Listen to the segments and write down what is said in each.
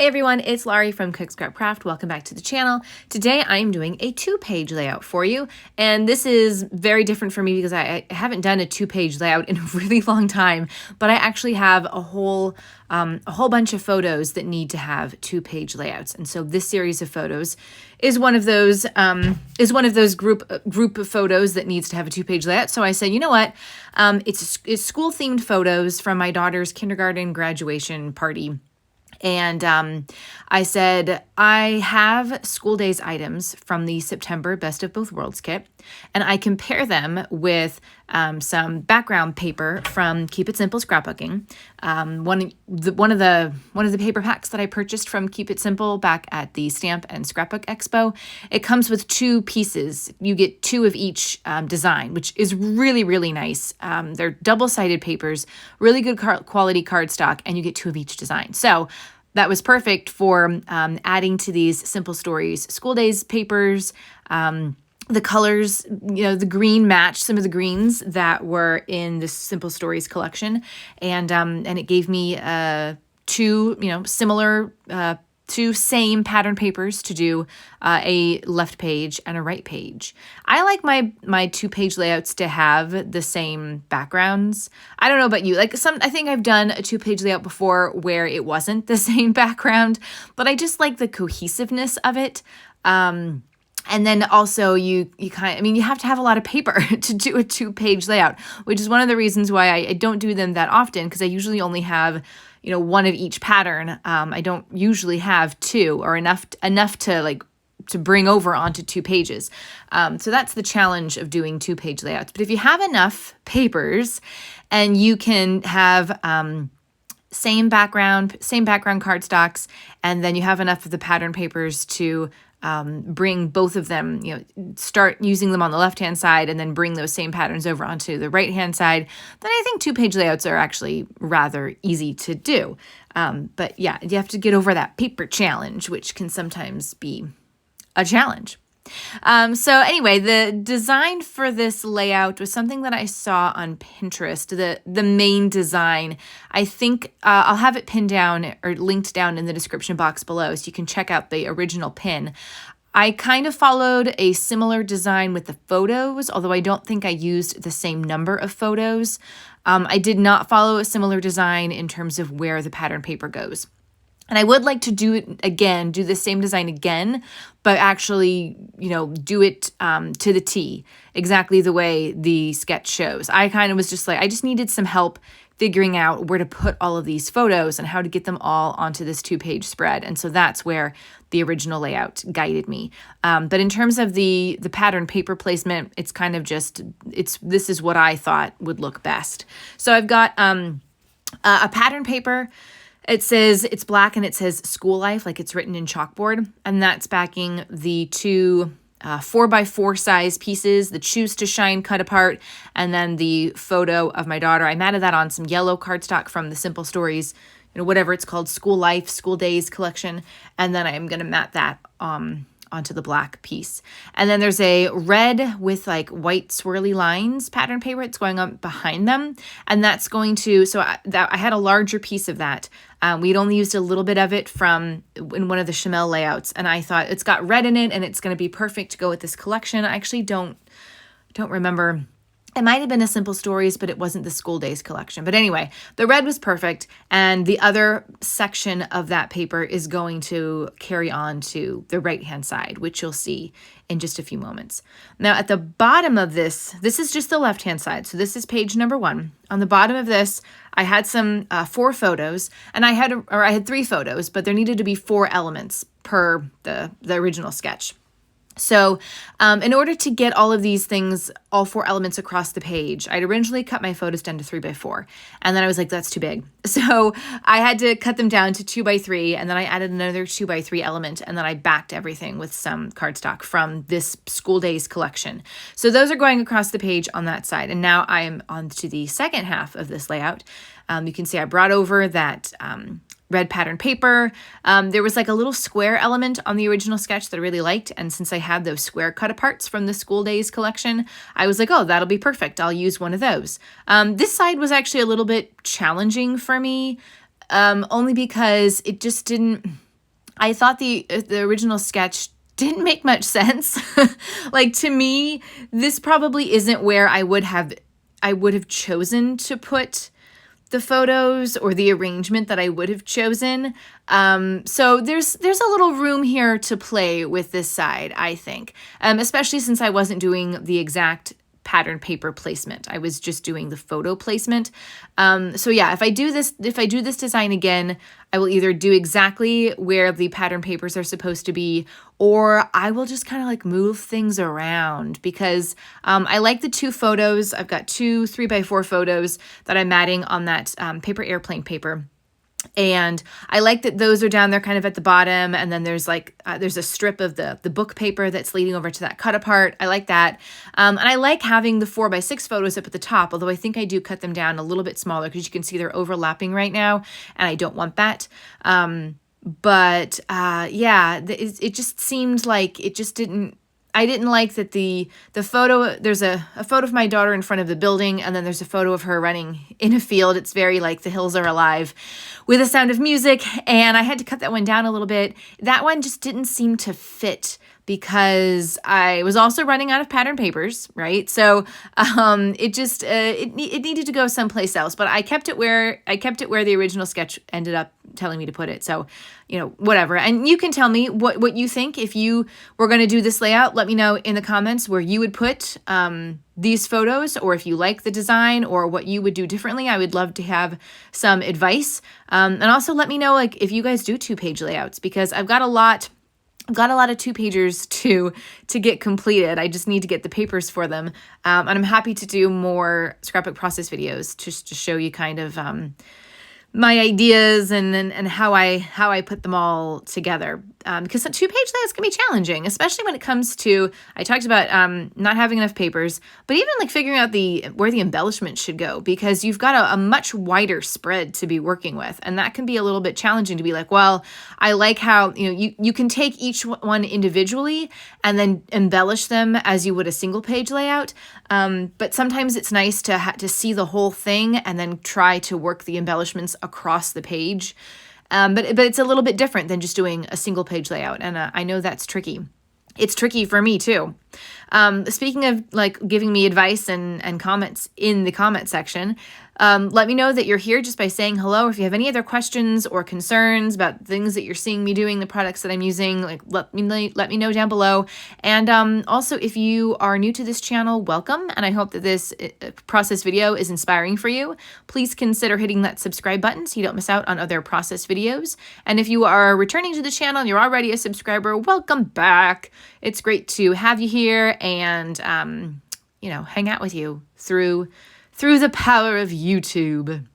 Hey everyone, it's Laurie from Cook Scrap Craft. Welcome back to the channel. Today I'm doing a 2-page layout for you, and this is very different for me because I haven't done a 2-page layout in a really long time, but I actually have a whole bunch of photos that need to have 2-page layouts. And so this series of photos is one of those group of photos that needs to have a 2-page layout. So I said, you know what? It's school themed photos from my daughter's kindergarten graduation party. And I said, I have school days items from the September Best of Both Worlds kit, and I compare them with some background paper from Keep It Simple Scrapbooking. One of the paper packs that I purchased from Keep It Simple back at the Stamp and Scrapbook Expo. It comes with 2 pieces. You get 2 of each design, which is really, really nice. They're double-sided papers, really good quality cardstock, and you get 2 of each design. So that was perfect for adding to these Simple Stories school days papers. The colors, the green matched some of the greens that were in this Simple Stories collection. And it gave me 2, same pattern papers to do a left page and a right page. I like my 2-page layouts to have the same backgrounds. I don't know about you. I think I've done a 2-page layout before where it wasn't the same background, but I just like the cohesiveness of it. And then also you have to have a lot of paper to do a 2-page layout, which is one of the reasons why I don't do them that often, because I usually only have one of each pattern. I don't usually have 2 or enough to bring over onto 2 pages. So that's the challenge of doing 2-page layouts. But if you have enough papers and you can have same background cardstocks, and then you have enough of the pattern papers to bring both of them, start using them on the left-hand side and then bring those same patterns over onto the right-hand side, then I think 2-page layouts are actually rather easy to do. But yeah, you have to get over that paper challenge, which can sometimes be a challenge. So anyway, the design for this layout was something that I saw on Pinterest, the main design. I think I'll have it pinned down or linked down in the description box below, so you can check out the original pin. I kind of followed a similar design with the photos, although I don't think I used the same number of photos. I did not follow a similar design in terms of where the pattern paper goes. And I would like to do the same design again, but actually, do it to the T, exactly the way the sketch shows. I kind of was just like, I just needed some help figuring out where to put all of these photos and how to get them all onto this 2-page spread. And so that's where the original layout guided me. But in terms of the pattern paper placement, it's kind of this is what I thought would look best. So I've got a pattern paper. It's black and it says School Life, like it's written in chalkboard, and that's backing the 2 4x4 size pieces, the Choose to Shine cut apart, and then the photo of my daughter. I matted that on some yellow cardstock from the Simple Stories, whatever it's called, School Life, School Days collection, and then I'm going to mat that onto the black piece. And then there's a red with like white swirly lines pattern paper. It's going up behind them. And that's going to, I had a larger piece of that. We'd only used a little bit of it in one of the Chamel layouts. And I thought it's got red in it and it's going to be perfect to go with this collection. I actually don't remember. It might have been a Simple Stories, but it wasn't the School Days collection. But anyway, the red was perfect. And the other section of that paper is going to carry on to the right-hand side, which you'll see in just a few moments. Now, at the bottom of this is just the left-hand side. So this is page number 1. On the bottom of this, I had some 4 photos, and I had 3 photos, but there needed to be 4 elements per the original sketch. So in order to get all of these things, all 4 elements across the page, I'd originally cut my photos down to 3x4. And then I was like, that's too big. So I had to cut them down to 2x3. And then I added another 2x3 element. And then I backed everything with some cardstock from this School Days collection. So those are going across the page on that side. And now I'm on to the second half of this layout. You can see I brought over that red pattern paper. There was like a little square element on the original sketch that I really liked. And since I had those square cut aparts from the School Days collection, I was like, oh, that'll be perfect. I'll use one of those. This side was actually a little bit challenging for me, only because it just didn't, I thought the original sketch didn't make much sense. Like, to me, this probably isn't where I would have chosen to put the photos or the arrangement that I would have chosen. So there's a little room here to play with this side, I think, especially since I wasn't doing the exact pattern paper placement. I was just doing the photo placement. So yeah, if I do this design again, I will either do exactly where the pattern papers are supposed to be, or I will just kind of like move things around, because I like the 2 photos. I've got 2 3x4 photos that I'm adding on that paper airplane paper. And I like that those are down there kind of at the bottom. And then there's like, there's a strip of the book paper that's leading over to that cut apart. I like that. And I like having the 4x6 photos up at the top, although I think I do cut them down a little bit smaller because you can see they're overlapping right now. And I don't want that. Yeah, it just seemed like it just didn't, I didn't like that the photo, there's a photo of my daughter in front of the building, and then there's a photo of her running in a field. It's very like The Hills Are Alive with the sound of music, and I had to cut that one down a little bit. That one just didn't seem to fit because I was also running out of pattern papers, right? So it just it needed to go someplace else. But I kept it where the original sketch ended up telling me to put it. So, you know, whatever. And you can tell me what you think. If you were going to do this layout, let me know in the comments where you would put these photos, or if you like the design or what you would do differently. I would love to have some advice. And also let me know, like, if you guys do 2-page layouts, because I've got a lot of 2-pagers to get completed. I just need to get the papers for them. And I'm happy to do more scrapbook process videos just to show you kind of my ideas and how I put them all together. Because a 2-page layout's can be challenging, especially when it comes to, I talked about not having enough papers, but even like figuring out where the embellishment should go, because you've got a much wider spread to be working with. And that can be a little bit challenging to be like, well, I like how, you can take each one individually and then embellish them as you would a single page layout. But sometimes it's nice to see the whole thing and then try to work the embellishments across the page. But it's a little bit different than just doing a single page layout. And I know that's tricky. It's tricky for me too. Speaking of like giving me advice and comments in the comment section, let me know that you're here just by saying hello. If you have any other questions or concerns about things that you're seeing me doing, the products that I'm using, like let me know down below. And also, if you are new to this channel, welcome. And I hope that this process video is inspiring for you. Please consider hitting that subscribe button so you don't miss out on other process videos. And if you are returning to the channel and you're already a subscriber, welcome back. It's great to have you here and hang out with you through the power of YouTube.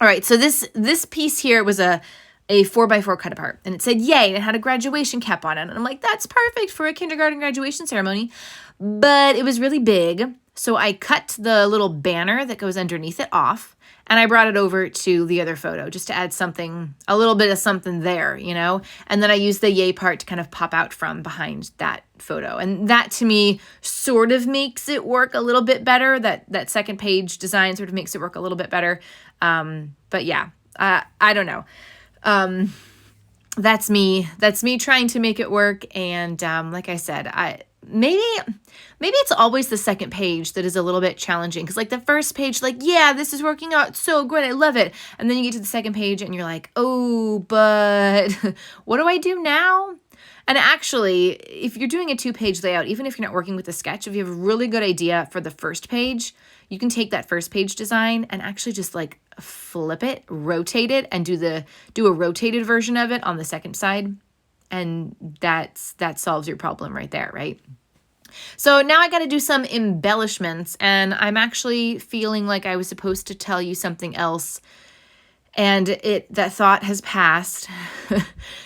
All right, so this piece here was a 4x4 cut apart, and it said yay, and it had a graduation cap on it. And I'm like, that's perfect for a kindergarten graduation ceremony. But it was really big, so I cut the little banner that goes underneath it off, and I brought it over to the other photo just to add something, a little bit of something there, and then I used the yay part to kind of pop out from behind that photo. And that to me sort of makes it work a little bit better. That second page design sort of makes it work a little bit better. But yeah, I don't know. That's me trying to make it work. And like I said, maybe it's always the second page that is a little bit challenging, because like the first page, like, yeah, this is working out so great, I love it. And then you get to the second page and you're like, oh, but what do I do now? And actually, if you're doing a 2-page layout, even if you're not working with a sketch, if you have a really good idea for the first page, you can take that first page design and actually just like flip it, rotate it, and do a rotated version of it on the second side. And that solves your problem right there, right? So now I got to do some embellishments, and I'm actually feeling like I was supposed to tell you something else, and that thought has passed.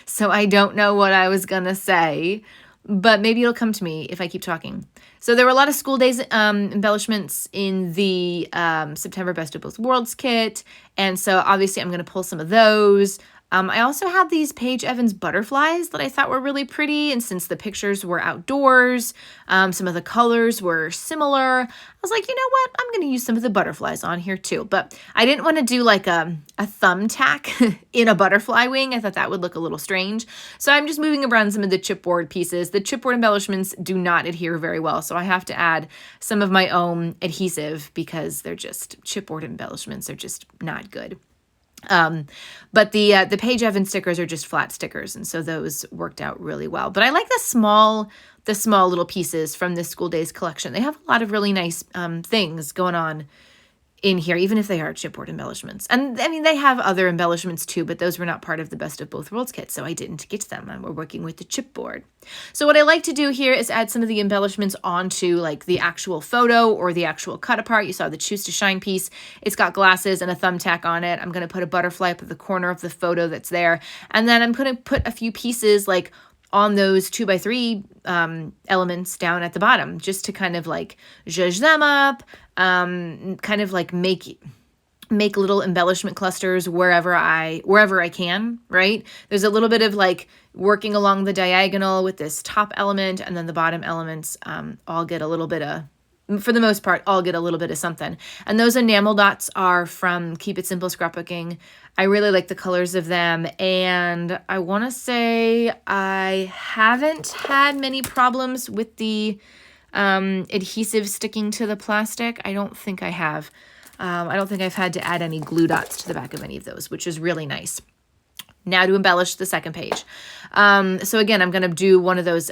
So I don't know what I was going to say, but maybe it'll come to me if I keep talking. So there were a lot of school days embellishments in the September Best of Both Worlds kit. And so obviously I'm going to pull some of those. I also have these Paige Evans butterflies that I thought were really pretty. And since the pictures were outdoors, some of the colors were similar. I was like, you know what? I'm going to use some of the butterflies on here too. But I didn't want to do like a thumbtack in a butterfly wing. I thought that would look a little strange. So I'm just moving around some of the chipboard pieces. The chipboard embellishments do not adhere very well. So I have to add some of my own adhesive because they're just chipboard embellishments are just not good. But the Paige Evans stickers are just flat stickers, and so those worked out really well. But I like the small little pieces from this School Days collection. They have a lot of really nice things going on in here, even if they are chipboard embellishments. And I mean, they have other embellishments too, but those were not part of the Best of Both Worlds kit, so I didn't get them. And we're working with the chipboard. So what I like to do here is add some of the embellishments onto like the actual photo or the actual cut apart. You saw the Choose to Shine piece. It's got glasses and a thumbtack on it. I'm going to put a butterfly up at the corner of the photo that's there. And then I'm going to put a few pieces like on those 2x3 elements down at the bottom, just to kind of like zhuzh them up, kind of like make little embellishment clusters wherever I can, right? There's a little bit of like working along the diagonal with this top element, and then the bottom elements all get a little bit of, for the most part, all get a little bit of something. And those enamel dots are from Keep It Simple Scrapbooking. I really like the colors of them, and I want to say I haven't had many problems with the adhesive sticking to the plastic. I don't think I have. I don't think I've had to add any glue dots to the back of any of those, which is really nice. Now to embellish the second page. So again, I'm going to do one of those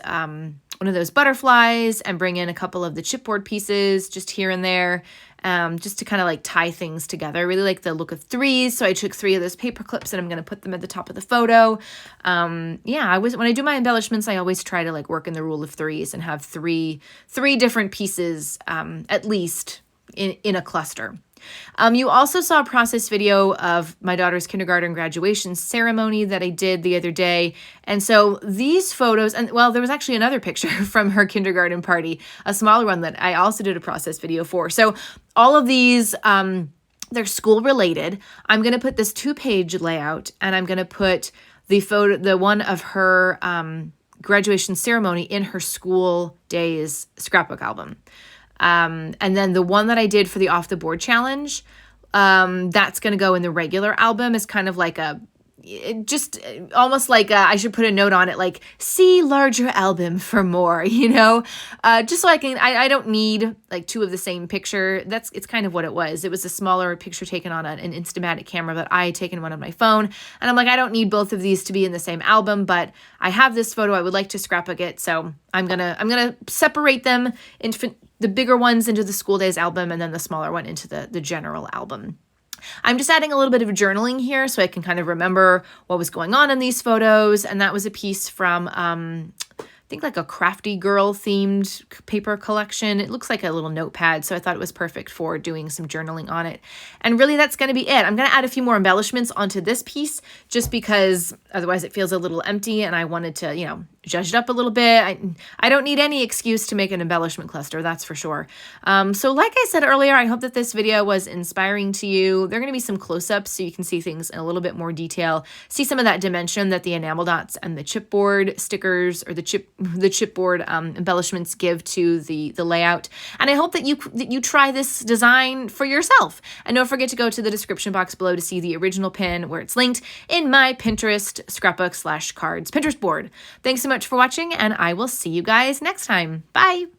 butterflies and bring in a couple of the chipboard pieces just here and there, just to kind of like tie things together. I really like the look of threes, so I took 3 of those paper clips and I'm going to put them at the top of the photo. Yeah, when I do my embellishments, I always try to like work in the rule of threes and have three different pieces at least in a cluster. You also saw a process video of my daughter's kindergarten graduation ceremony that I did the other day. And so these photos, and well, there was actually another picture from her kindergarten party, a smaller one that I also did a process video for. So all of these, they're school related. I'm going to put this 2-page layout, and I'm going to put the one of her graduation ceremony in her School Days scrapbook album. And then the one that I did for the Off the Board challenge, that's going to go in the regular album as kind of like almost like I should put a note on it, like see larger album for more, just so I don't need like 2 of the same picture. It's kind of what it was. It was a smaller picture taken on an Instamatic camera, but I had taken one on my phone, and I'm like, I don't need both of these to be in the same album, but I have this photo. I would like to scrapbook it. So I'm going to separate them into the bigger ones into the School Days album, and then the smaller one into the general album. I'm just adding a little bit of journaling here so I can kind of remember what was going on in these photos. And that was a piece from, I think like a Crafty Girl themed paper collection. It looks like a little notepad, so I thought it was perfect for doing some journaling on it. And really that's going to be it. I'm going to add a few more embellishments onto this piece just because otherwise it feels a little empty, and I wanted to, zhuzh it up a little bit. I don't need any excuse to make an embellishment cluster, that's for sure. So like I said earlier, I hope that this video was inspiring to you. There are going to be some close-ups so you can see things in a little bit more detail, see some of that dimension that the enamel dots and the chipboard stickers or the chipboard embellishments give to the layout. And I hope that you try this design for yourself. And don't forget to go to the description box below to see the original pin where it's linked in my Pinterest scrapbook/cards Pinterest board. Thanks so much for watching, and I will see you guys next time. Bye!